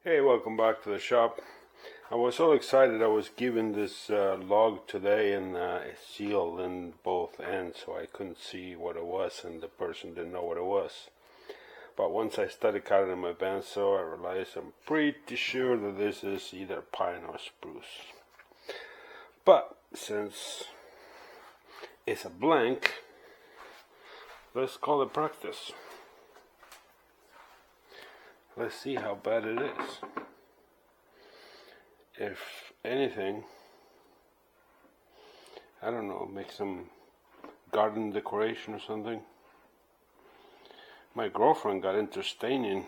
Hey, welcome back to the shop. I was so excited I was given this log today and it's sealed in both ends, so I couldn't see what it was and the person didn't know what it was. But once I started cutting in my bandsaw, I realized I'm pretty sure that this is either pine or spruce. But since it's a blank, let's call it practice. Let's see how bad it is. If anything, I don't know, make some garden decoration or something. My girlfriend got into staining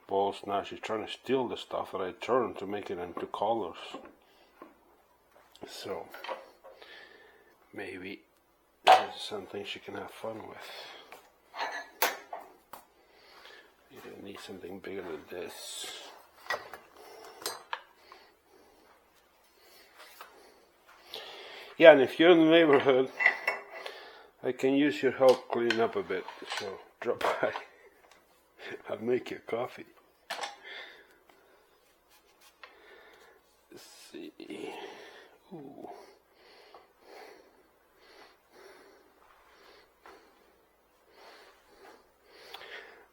balls. Now she's trying to steal the stuff that I turned to make it into colors. So maybe this is something she can have fun with. You don't need something bigger than this. Yeah, and if you're in the neighborhood, I can use your help cleaning up a bit. So drop by. I'll make you coffee. Let's see. Ooh.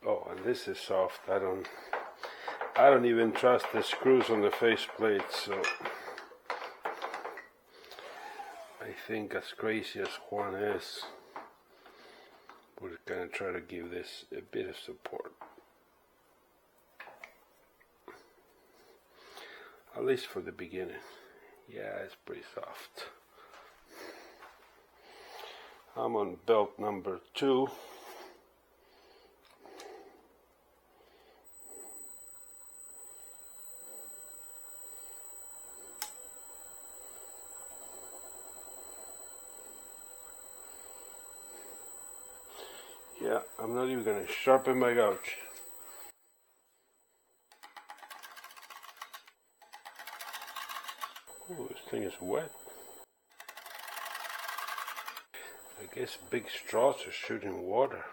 Oh, and this is soft. I don't even trust the screws on the faceplate, so I think as crazy as Juan is, we're gonna try to give this a bit of support. At least for the beginning. Yeah, it's pretty soft. I'm on belt number 2. Yeah, I'm not even going to sharpen my gouge. Oh, this thing is wet. I guess big straws are shooting water.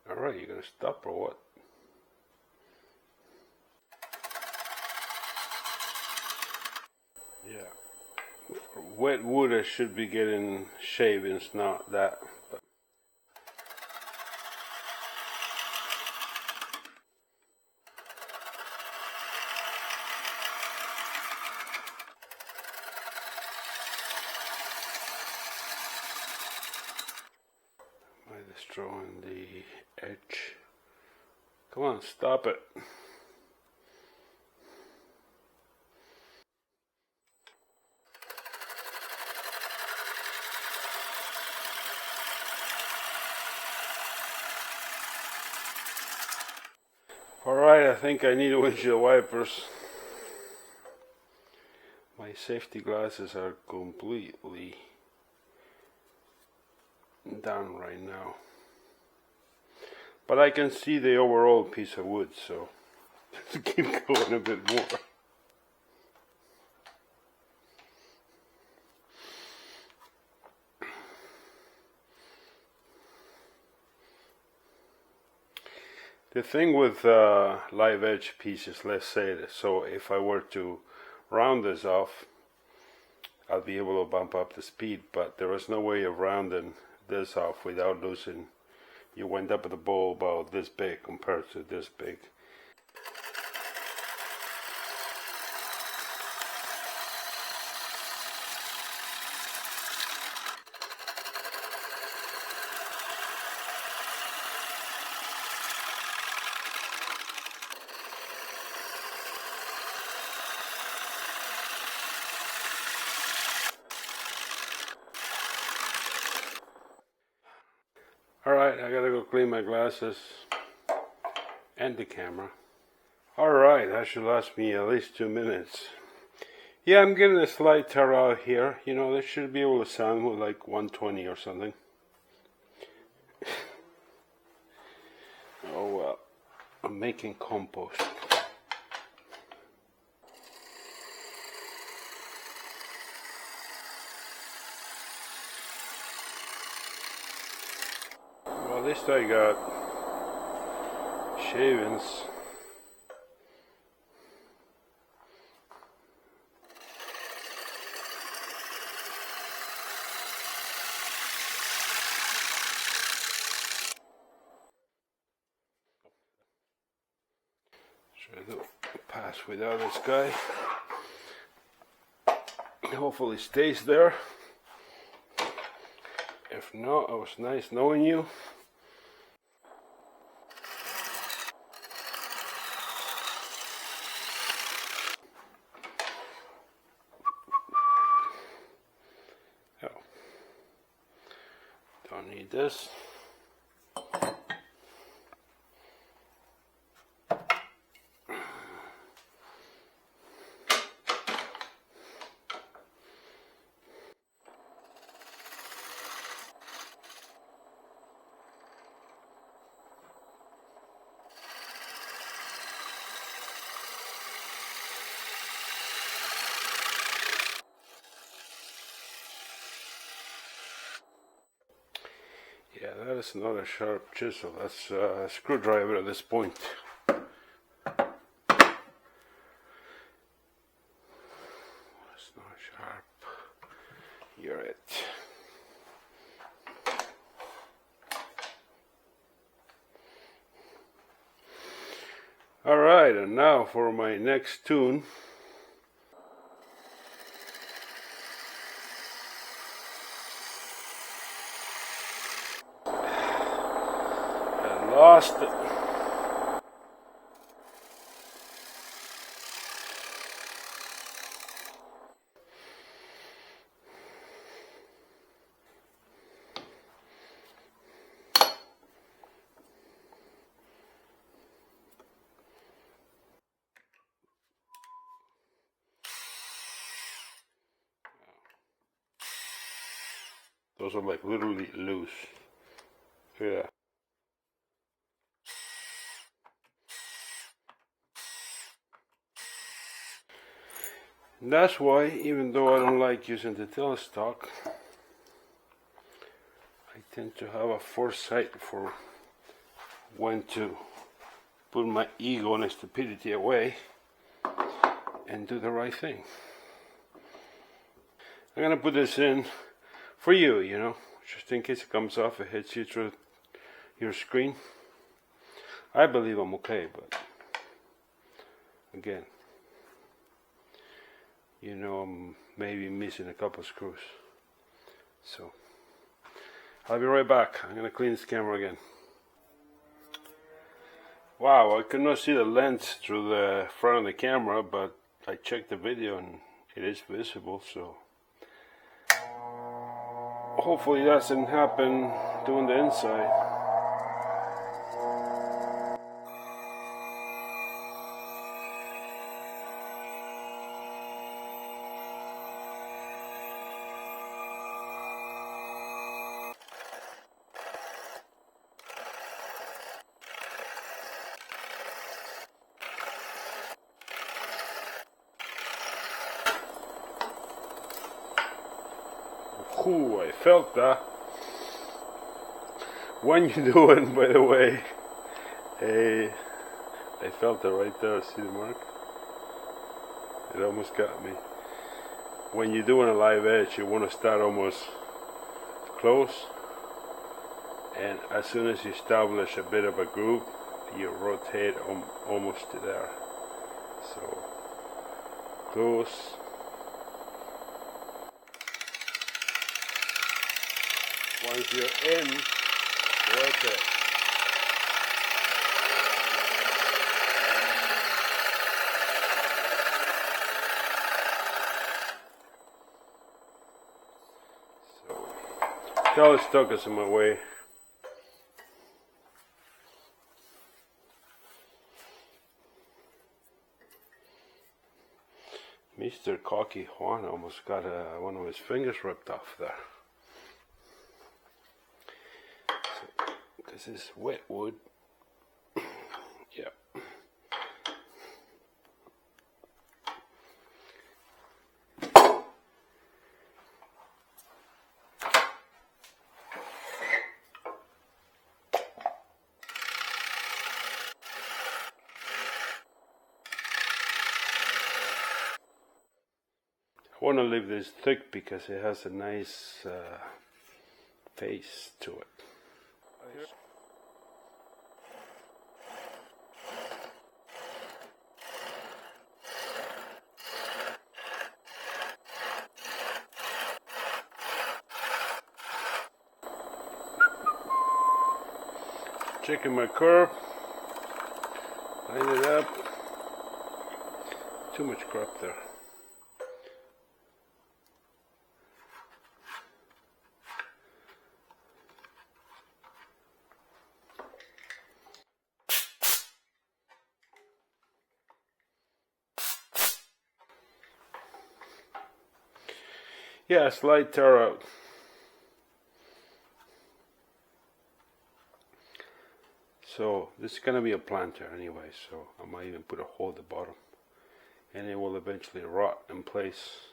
Alright, you going to stop or what? Yeah. For wet wood I should be getting shavings, not that. But I'm destroying the edge. Come on, stop it. Alright, I think I need windshield wipers. My safety glasses are completely down right now. But I can see the overall piece of wood, so let's keep going a bit more. The thing with live edge pieces, let's say that, so if I were to round this off, I'll be able to bump up the speed, but there is no way of rounding this off without losing. You end up with a bowl about this big compared to this big. Alright, I gotta go clean my glasses and the camera. Alright, that should last me at least 2 minutes. Yeah, I'm getting a slight tear out here. You know, this should be able to sound with like 120 or something. Oh well, I'm making compost. Well, at least I got shavings. Try to pass without this guy. Hopefully stays there. If not, it was nice knowing you. Oh. Don't need this. Yeah, that is not a sharp chisel. That's a screwdriver at this point. That's not sharp. You're it. Alright, and now for my next tune. Lost it. Those are like literally loose. Yeah. And that's why, even though I don't like using the telestock, I tend to have a foresight for when to put my ego and stupidity away and do the right thing. I'm gonna put this in for you, you know, just in case it comes off, it hits you through your screen. I believe I'm okay, but again, you know, I'm maybe missing a couple screws. So I'll be right back. I'm gonna clean this camera again. Wow, I could not see the lens through the front of the camera, but I checked the video and it is visible, so hopefully that doesn't happen doing the inside. Ooh, I felt that. When you do it, by the way, I felt it right there. See the mark? It almost got me. When you're doing a live edge, you want to start almost close, and as soon as you establish a bit of a groove, you rotate almost to there. So close. Once you're in, rotate. So, telestock is in my way. Mr. Cocky Juan almost got one of his fingers ripped off there. This is wet wood. Yeah. want to leave this thick because it has a nice face to it. Checking my curve, line it up. Too much crop there. Yeah, slight tear out. So this is gonna be a planter anyway, so I might even put a hole at the bottom, and it will eventually rot in place.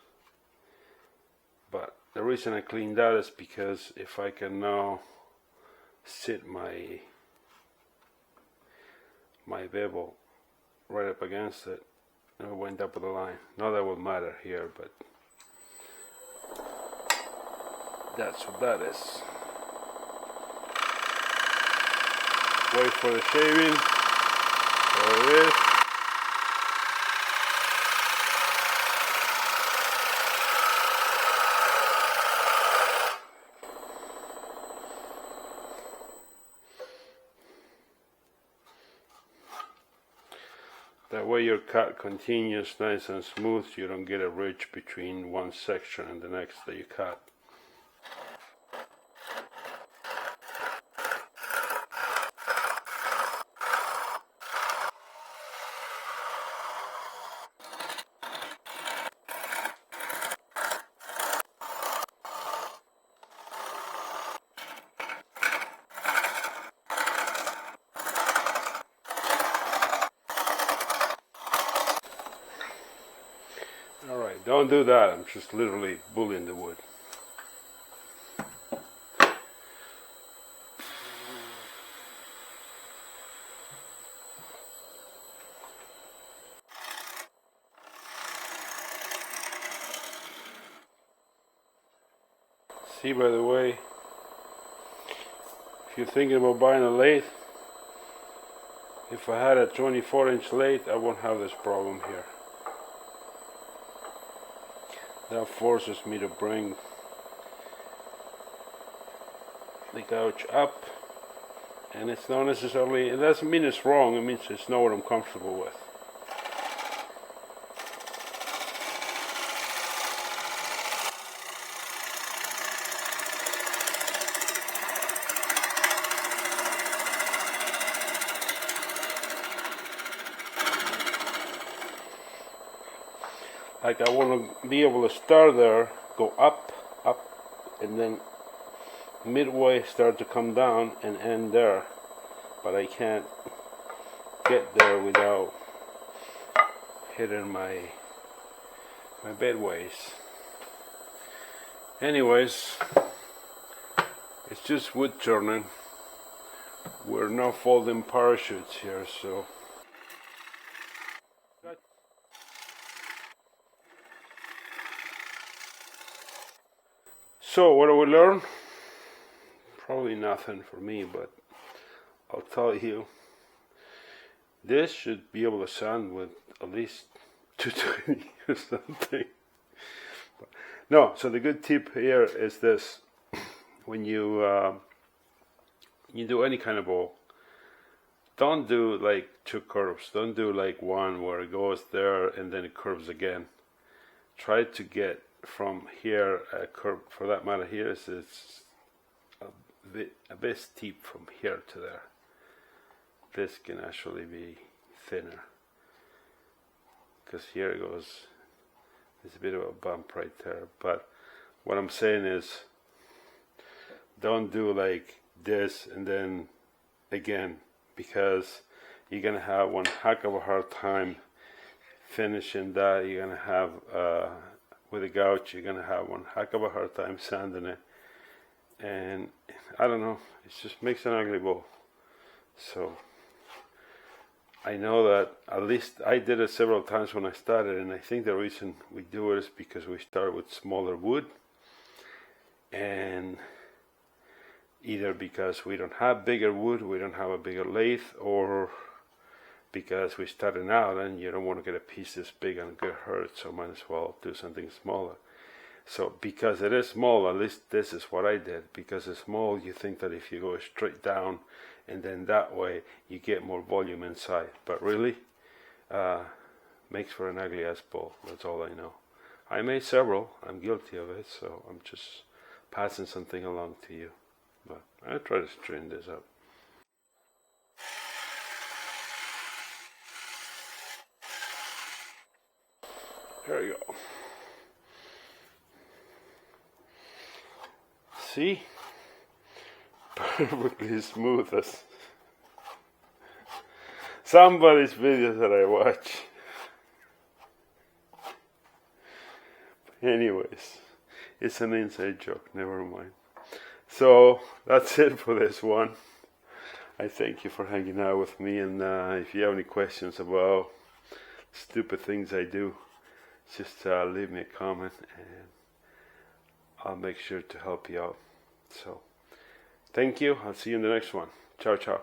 But the reason I cleaned that is because if I can now sit my bevel right up against it, and it went up with the line. Not that will matter here, but that's what that is. Wait for the shaving. There it is. That way your cut continues nice and smooth, so you don't get a ridge between one section and the next that you cut. Alright, don't do that. I'm just literally bullying the wood. See, by the way, if you're thinking about buying a lathe, if I had a 24-inch lathe, I won't have this problem here. That forces me to bring the gouge up, and it's not necessarily, it doesn't mean it's wrong, it means it's not what I'm comfortable with. Like I want to be able to start there, go up, up, and then midway start to come down and end there. But I can't get there without hitting my bedways. Anyways, it's just wood turning. We're not folding parachutes here, so. So what do we learn? Probably nothing for me, but I'll tell you, this should be able to sand with at least 220 or something. But no, so the good tip here is this: when you do any kind of bowl, don't do like two curves. Don't do like one where it goes there and then it curves again. Try to get from here a curve, for that matter here is a bit steep from here to there. This can actually be thinner, because here it goes, there's a bit of a bump right there. But what I'm saying is, don't do like this and then again, because you're gonna have one heck of a hard time finishing that. You're gonna have with a gouge, you're gonna have one heck of a hard time sanding it, and I don't know, it just makes an ugly bowl. So I know that at least I did it several times when I started, and I think the reason we do it is because we start with smaller wood, and either because we don't have bigger wood, we don't have a bigger lathe, or because we're starting out and you don't want to get a piece this big and get hurt, so might as well do something smaller. So because it is small, at least this is what I did. Because it's small, you think that if you go straight down and then that way you get more volume inside. But really, makes for an ugly ass bowl. That's all I know. I made several. I'm guilty of it, so I'm just passing something along to you. But I'll try to straighten this up. There you go. See? Perfectly smooth as somebody's videos that I watch. Anyways, it's an inside joke, never mind. So that's it for this one. I thank you for hanging out with me, and if you have any questions about stupid things I do, just leave me a comment and I'll make sure to help you out. So thank you. I'll see you in the next one. Ciao, ciao.